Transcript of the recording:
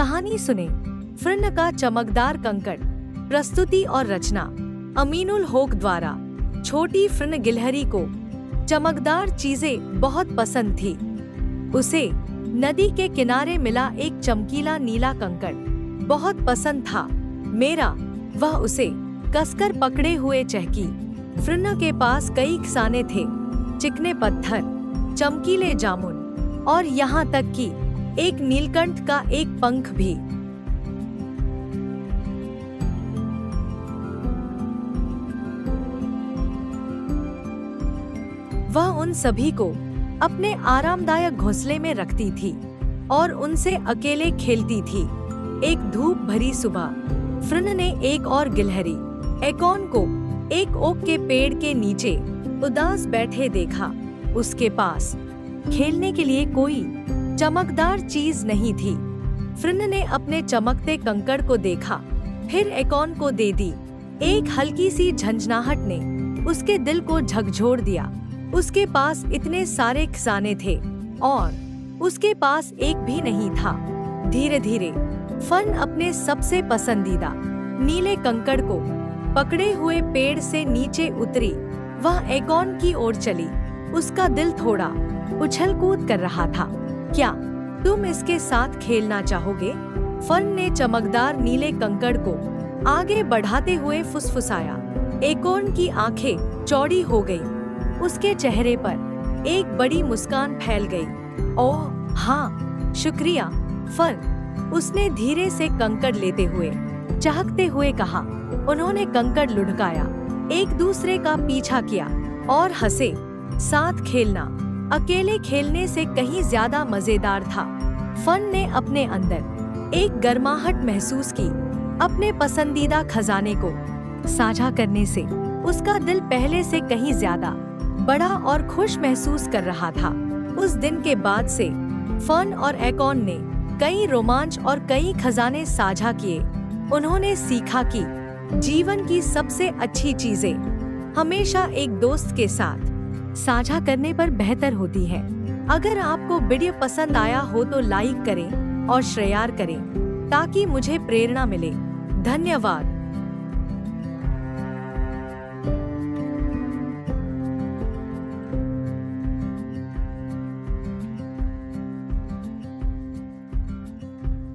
कहानी सुने। फ्रन का चमकदार कंकड़। प्रस्तुति और रचना अमीनुल होक द्वारा। छोटी फ्रन गिलहरी को चमकदार चीजें बहुत पसंद थी। उसे नदी के किनारे मिला एक चमकीला नीला कंकड़ बहुत पसंद था। वह उसे कसकर पकड़े हुए चहकी। फ्रन के पास कई खजाने थे, चिकने पत्थर, चमकीले जामुन और यहाँ तक कि एक नीलकंठ का एक पंख भी। वह उन सभी को अपने आरामदायक घोंसले में रखती थी और उनसे अकेले खेलती थी। एक धूप भरी सुबह फ्रन ने एक और गिलहरी एकॉन को एक ओक के पेड़ के नीचे उदास बैठे देखा। उसके पास खेलने के लिए कोई चमकदार चीज नहीं थी। फ्रन ने अपने चमकते कंकड़ को देखा, फिर एकॉन को दे दी। एक हल्की सी झंझनाहट ने उसके दिल को झकझोर दिया। उसके पास इतने सारे खजाने थे और उसके पास एक भी नहीं था। धीरे धीरे फन अपने सबसे पसंदीदा नीले कंकड़ को पकड़े हुए पेड़ से नीचे उतरी। वह एकॉन की ओर चली। उसका दिल थोड़ा उछल कूद कर रहा था। क्या तुम इसके साथ खेलना चाहोगे? फन ने चमकदार नीले कंकड़ को आगे बढ़ाते हुए फुसफुसाया। एकॉन की आंखें चौड़ी हो गई। उसके चेहरे पर एक बड़ी मुस्कान फैल गई। ओह हाँ, शुक्रिया फन, उसने धीरे से कंकड़ लेते हुए चहकते हुए कहा। उन्होंने कंकड़ लुढ़काया, एक दूसरे का पीछा किया और हंसे। साथ खेलना अकेले खेलने से कहीं ज्यादा मजेदार था। फन ने अपने अंदर एक गर्माहट महसूस की। अपने पसंदीदा खजाने को साझा करने से उसका दिल पहले से कहीं ज्यादा बड़ा और खुश महसूस कर रहा था। उस दिन के बाद से फन और एकॉन ने कई रोमांच और कई खजाने साझा किए। उन्होंने सीखा कि जीवन की सबसे अच्छी चीजें हमेशा एक दोस्त के साथ साझा करने पर बेहतर होती है। अगर आपको वीडियो पसंद आया हो तो लाइक करें और शेयर करें ताकि मुझे प्रेरणा मिले। धन्यवाद।